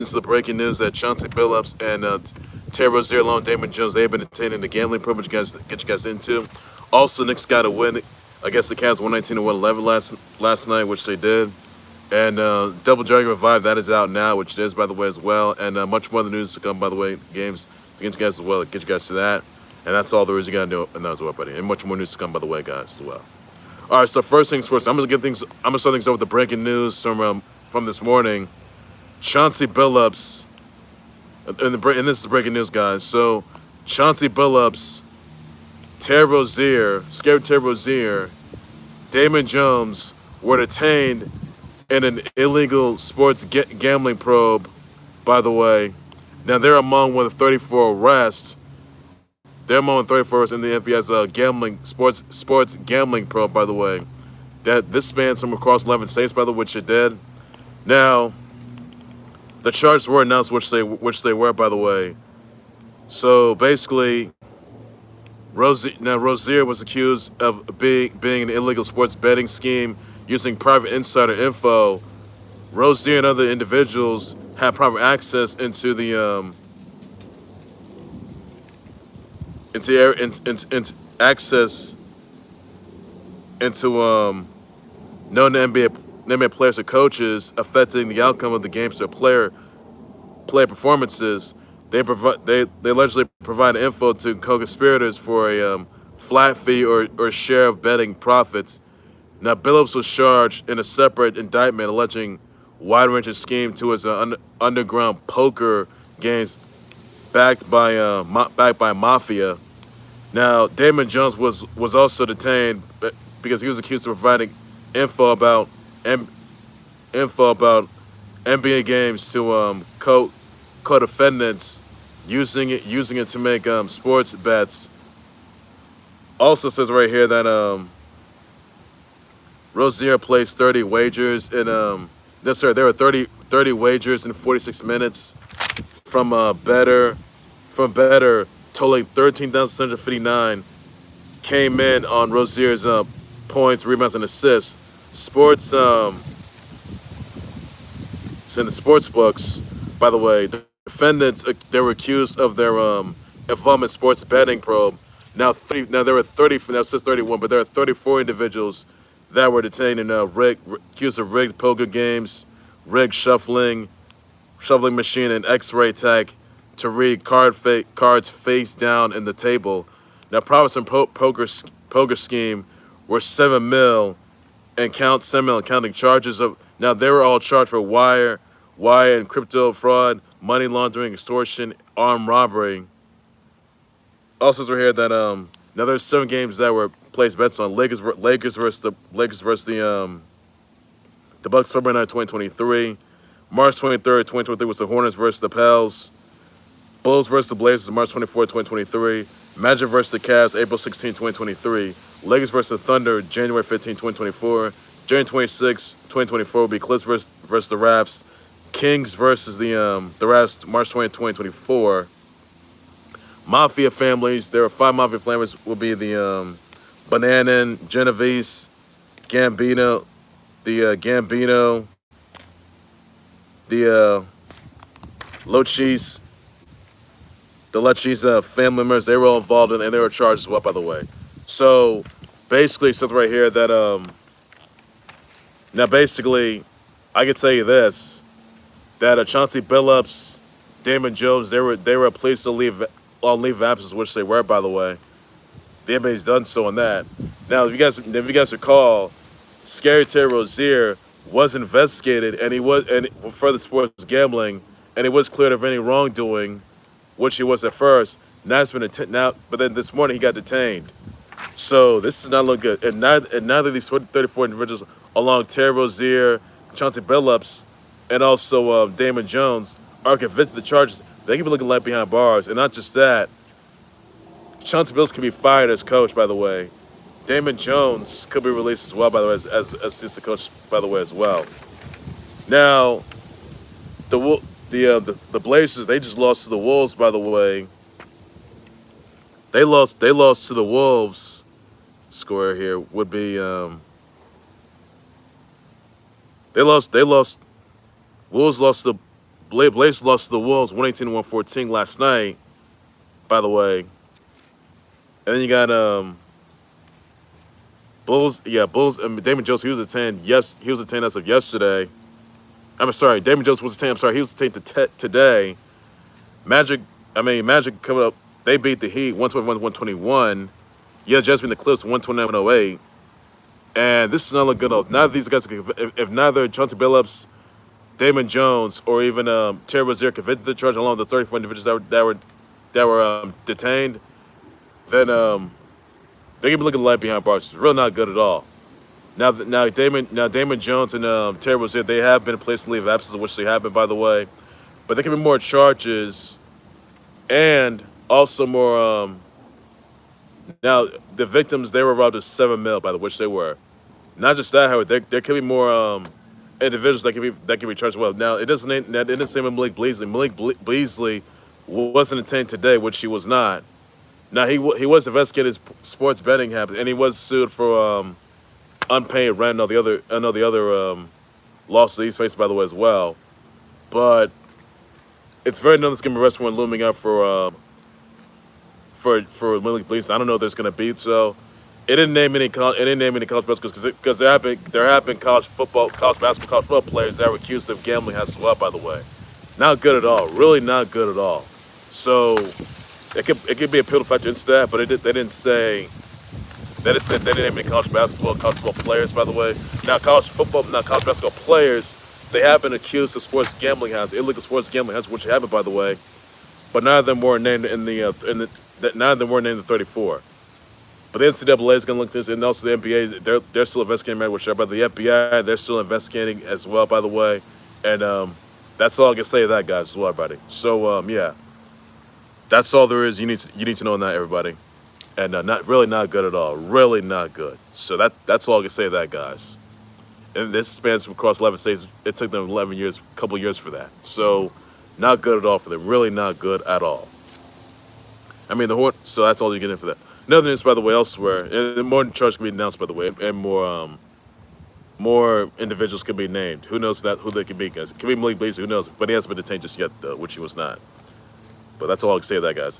This is the breaking news that Chauncey Billups and Terry Rozier, along Damon Jones, they've been detained in the gambling program, which get you guys into. Also, Knicks got a win. I guess the Cavs 119 to 111 last night, which they did. And Double Dragon Revive, that is out now, which it is, by the way, as well. And much more of the news to come, by the way, games to get you guys as well, get you guys to that. And that's all there is you got to know, and that as well, buddy. And much more news to come, by the way, guys, as well. All right, so first things first, I'm gonna start things off with the breaking news from this morning. Chauncey Billups, and this is breaking news, guys. So Chauncey Billups, Terry Rozier, Scary Terry Rozier, Damon Jones were detained in an illegal sports gambling probe, by the way. Now, they're among one of the 34 arrests. They're among the 34 arrests in the FBI's sports gambling probe, by the way. That this spans from across 11 states, by the way, which it did. Now, the charges were announced, which they were, by the way. So basically, Rozier was accused of being an illegal sports betting scheme using private insider info. Rozier and other individuals had private access into the access into known NBA players or coaches, affecting the outcome of the games to player performances. They allegedly provide info to co-conspirators for a flat fee or share of betting profits. Now, Billups was charged in a separate indictment alleging wide-ranging scheme to his underground poker games backed by mafia. Now, Damon Jones was also detained because he was accused of providing info about NBA games to co-defendants, using it to make sports bets. Also says right here that Rozier placed 30 wagers in there were 30 wagers in 46 minutes from bettor totaling 13,759 came in on Rozier's points, rebounds, and assists. So in the Sportsbooks, by the way, the defendants they were accused of their involvement in sports betting probe. Now there were 30. Now it says 31, but there are 34 individuals that were detained and accused of rigged poker games, rigged shuffling machine, and X-ray tech to read cards face down in the table. Now, profits from poker scheme were $7 million and counting charges of. Now, they were all charged for wire and crypto fraud, money laundering, extortion, armed robbery. Also, we're here that now there's 7 games that were placed bets on. Lakers versus the Bucks February 9, 2023. March 23rd, 2023 was the Hornets versus the Pels. Bulls versus the Blazers March 24th, 2023. Magic versus the Cavs April 16, 2023. Lakers versus the Thunder January 15, 2024. January 26, 2024 will be Clips versus the Raps. Kings versus the Raps March 20, 2024. Mafia families. There are 5 mafia families. Will be the Bonanno, Genovese, Gambino, the Lucchese. The Lucchese family members, they were all involved and they were charged as well, by the way. So basically, it says right here that now basically, I can tell you this, that Chauncey Billups, Damon Jones, they were pleased to leave of absence, which they were, by the way. The NBA's done so on that. Now, if you guys recall, Scary Terry Rozier was investigated for the sports gambling, and he was cleared of any wrongdoing, which he was at first. Now it's been but then this morning he got detained. So this is not looking good. And neither of these 34 individuals, along Terry Rozier, Chauncey Billups, and also Damon Jones, are convicted of the charges. They can be looking like behind bars, and not just that. Chauncey Billups can be fired as coach, by the way. Damon Jones could be released as well, by the way, as assistant coach, by the way, as well. Now, the Blazers, they just lost to the Wolves, by the way. They lost to the Wolves. Score here would be they lost. Wolves lost to Blazers lost to the Wolves 118-114 last night, by the way. And then you got Bulls. Yeah, Bulls. Damon Jones. He was detained. Yes, he was detained as of yesterday. I'm sorry. Damon Jones was detained. I'm sorry. He was detained today. Magic coming up. They beat the Heat 121-121. Yeah, Jazz beat the Clips 129-108. And this is not looking good. Neither of these guys, if neither Chauncey Billups, Damon Jones, or even Terry Rozier convicted the charge along with the 34 individuals that were detained, then they can be looking light behind bars. It's really not good at all. Now Damon Jones and Terry Rozier, they have been placed in leave of absence, which they have been, by the way. But there can be more charges, and also more. Now the victims, they were robbed of $7 million, by the which they were. Not just that, however, there could be more individuals that can be charged. Well, now it doesn't say Malik Beasley. Beasley wasn't detained today, which he was not. Now he was investigating his sports betting habit, and he was sued for unpaid rent and all the other lawsuits he's faced, by the way, as well. But it's very known there's gonna be a arrest warrant looming up for Malik Beasley. I don't know if there's gonna be, so it didn't name any college basketball because there have been college basketball players that were accused of gambling as well, by the way. Not good at all. Really not good at all. So it could be a pivotal factor into that, but they didn't say. They didn't name any college basketball players, by the way. Now college basketball players, they have been accused of illegal sports gambling hands, which happened, by the way. But none of them were named none of them were named the 34. But the NCAA is going to look at this, and also the NBA, they're still investigating matter with but the FBI, they're still investigating as well, by the way. And that's all I can say to that, guys, as well, everybody. So yeah, that's all there is. You need to know that, everybody. And not good at all. Really not good. So that's all I can say to that, guys. And this spans across 11 states. It took them 11 years, a couple years for that. So not good at all for them. Really not good at all. I mean, so that's all you get in for that. Another news, by the way, elsewhere, and more charges can be announced, by the way, and more individuals can be named. Who knows who they can be, guys? It could be Malik Beasley, who knows? But he hasn't been detained just yet, though, which he was not. But that's all I can say to that, guys.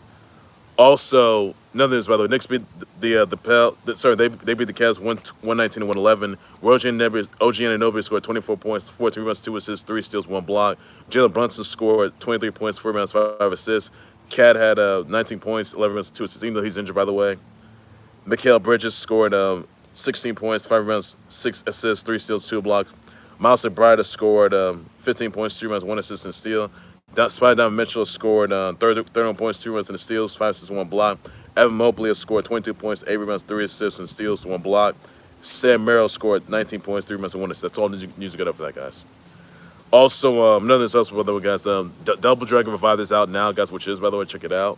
Also, another news, by the way, Knicks beat they beat the Cavs 119-111. Rozier Damon scored 24 points, 14 rebounds, 2 assists, 3 steals, 1 block. Jalen Brunson scored 23 points, 4 rebounds, 5 assists. Cat had 19 points, 11 rebounds, 2 assists, even though he's injured, by the way. Mikal Bridges scored 16 points, 5 rebounds, 6 assists, 3 steals, 2 blocks. Miles McBride scored 15 points, 2 rebounds, 1 assist, and a steal. Spider-Man Mitchell scored 31 points, 2 rebounds, and steals, 5 assists, 1 block. Evan Mobley scored 22 points, 8 rebounds, 3 assists, and steals, 1 block. Sam Merrill scored 19 points, 3 rebounds, and 1 assist. That's all you need to get up for that, guys. Also, another news else, by the way, guys. Double Dragon Revive is out now, guys, which is, by the way, check it out.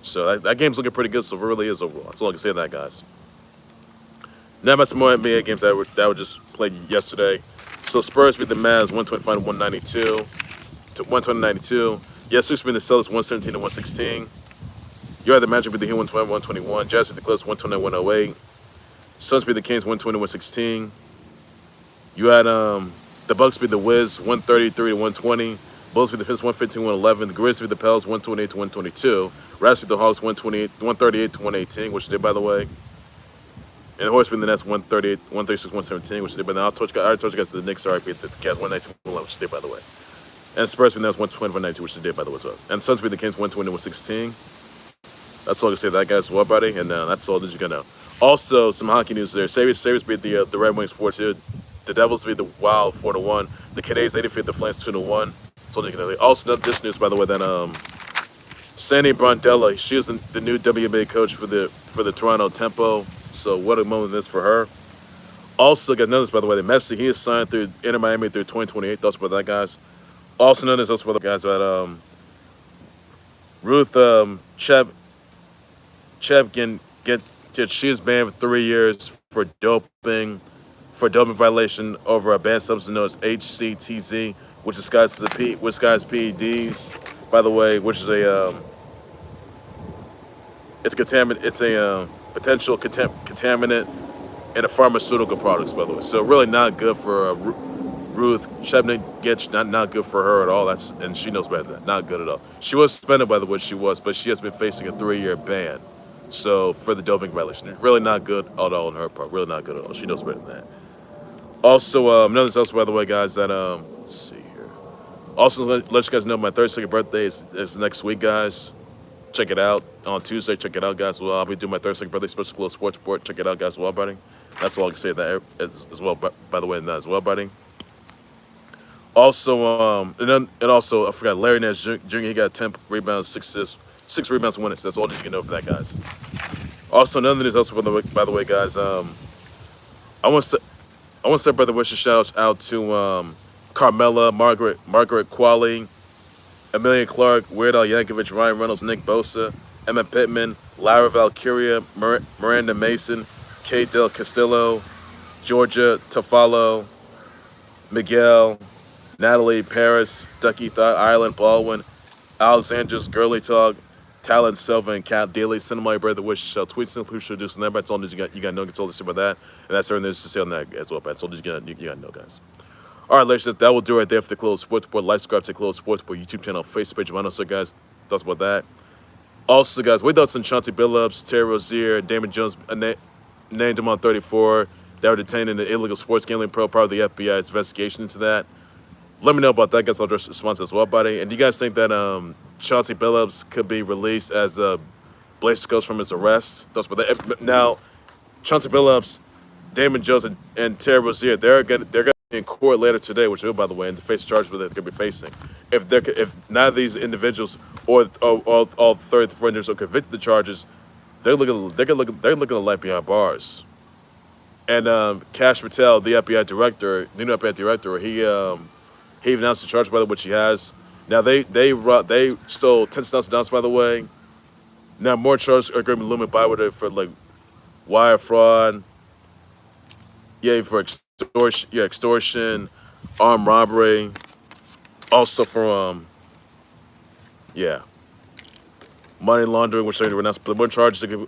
So that game's looking pretty good, so it really is overall. That's all I can say to that, guys. Now about some more NBA games that were just played yesterday. So Spurs beat the Mavs 125-192 to 120-92. Yes, Sixers beat the Celtics 117-116. You had the Magic beat the Heat 120-121. Jazz beat the Clips 129-108. Suns beat the Kings 120-116. You had the Bucks beat the Wiz 133-120. Bulls beat the Pistons 115-111. The Grizzlies beat the Pels 128-122. Raps beat the Hawks 138-118, which they did, by the way. And the Hornets beat the Nets 136-117, which they did, by the way. I already told you guys the Knicks already beat the Cavs 119-111, which they did, by the way. And Spurs beat the Nets 120-192, which they did, by the way, as well. And the Suns beat the Kings 120-116. That's all I can say to that, guys, as well, buddy. And that's all that you're going to know. Also, some hockey news there. Sabres beat the Red Wings 4-2. The Devils beat the Wild 4-1. The Canadiens, they defeated the Flames 2-1. That's all you can know. Also, this news, by the way, that Sandy Brandella, she is the new WNBA coach for the Toronto Tempo. So what a moment this for her. Also, got notice, by the way, that Messi, he is signed through Inter Miami through 2028. Thoughts about that, guys. Also notice also about the guys about Ruth Chepkin she is banned for 3 years for doping violation over a banned substance known as HCTZ, which disguises PEDs, by the way, which is it's a potential contaminant in a pharmaceutical products, by the way. So really not good for Ruth Shebnick, not good for her at all. And she knows better than that. Not good at all. She was suspended by the way she was, but she has been facing a 3-year ban. So for the doping violation, really not good at all on her part. Really not good at all. She knows better than that. Also, another else by the way, guys. That let's see here. Also, let you guys know my 32nd birthday is next week, guys. Check it out on Tuesday. Check it out, guys. Well, I'll be doing my 32nd birthday special Khalil sports report. Check it out, guys. Well, buddy. That's all I can say that as well. By the way, and that as well, buddy. Also, and also I forgot Larry Nance Jr. He got 10 rebounds, 6 assists, 6 rebounds, 1 assist. That's all you can know for that, guys. Also, another news also by the way, guys. I want to say brother wishes shout out to Carmella, Margaret Qualley, Amelia Clark, Weird Al Yankovic, Ryan Reynolds, Nick Bosa, Emma Pittman, Lara Valkyria, Miranda Mason, Kate Del Castillo, Georgia Tafalo, Miguel, Natalie Paris, Ducky Thought, Ireland Baldwin, Alexandra's Girly Talk, Talon Silva, and Cat Daly. Send my brother wishes shout. Tweet simply should do some. That's all you got no control to about that. And that's everything there's to say on that as well. That's all you got know, guys. All right, ladies, that will do right there for the Khalil Sports Report. Like, subscribe to the Khalil Sports Report YouTube channel, Facebook page. So, guys, thoughts about that. Also, guys, we thoughts on Chauncey Billups, Terry Rozier, Damon Jones, named him on 34. They were detained in the illegal sports gambling part of the FBI's investigation into that. Let me know about that, guys. I'll address response as well, buddy. And do you guys think that Chauncey Billups could be released as Blaze goes from his arrest? Thoughts about that. Now, Chauncey Billups, Damon Jones, and Terry Rozier, they're gonna be in court later today, which will, by the way, and to face charges that they're gonna be facing. If none of these individuals or all 34 individuals are convicted of the charges, they're looking to light behind bars. And Kash Patel, the FBI director, the new FBI director, he announced the charge, by the way, which he has. Now they stole $10,000, by the way. Now more charges are going to be looming by with it for like wire fraud, for extortion, armed robbery, also for money laundering, which they're announced. But more charges are going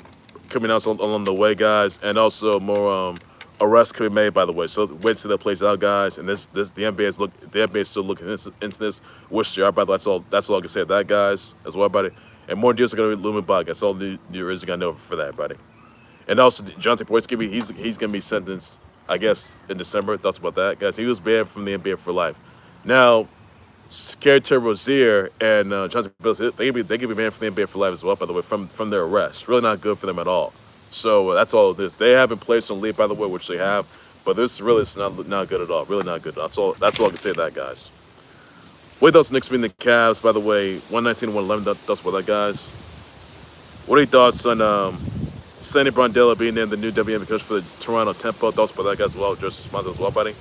to be announced along the way, guys, and also more arrests could be made, by the way. So wait to see that plays out, guys. And the NBA is still looking into this, which they are. By the way, that's all I can say to that, guys, as well, buddy. And more deals are going to be looming by. That's all the news you got to know for that, buddy. And also, Jonathan Boyd's he's going to be sentenced, I guess, in December. Thoughts about that, guys? He was banned from the NBA for life. Now, Terry Rozier and Chauncey Billups, they can be banned from the NBA for life as well, by the way, from their arrest. Really not good for them at all. So that's all it is. They have been placed on leave, by the way, which they have, but this really is not good at all. Really not good. That's all I can say to that, guys. With those Knicks being the Cavs, by the way, 119-111. That's what that, guys. What are your thoughts on Sandy Brondella being named the new WNBA coach for the Toronto Tempo? Thoughts about that, guys, as well. Just response as well, buddy.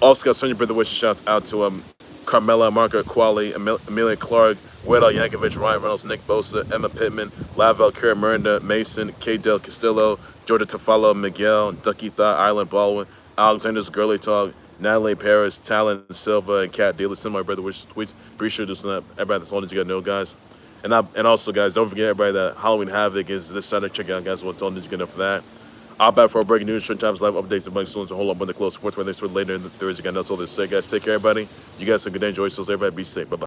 Also got Sonya Brother wishes shout out to Carmella, Margaret Qualley, Amelia Clark, Weird Al Yankovic, Ryan Reynolds, Nick Bosa, Emma Pittman, Lavelle Valkyria, Miranda Mason, Kate Del Castillo, Georgia Tafalo, Miguel, Ducky Thought, Ireland Baldwin, Alexandra's Girly Talk, Natalie Paris, Talon Silva, and Cat Daly. Send my brother wishes tweets. Pretty sure just everybody, that's all that you gotta know, guys. And also, guys, don't forget everybody that Halloween Havoc is this Saturday. Check it out, guys. What's all that you gotta know for that. I'll back for breaking news, short times, live updates, and bunch of a whole lot more the close sports. Where they later in the Thursday, guys. That's all they say, guys. Take care, everybody. You guys have a good day. Enjoy yourselves, everybody. Be safe. Bye bye.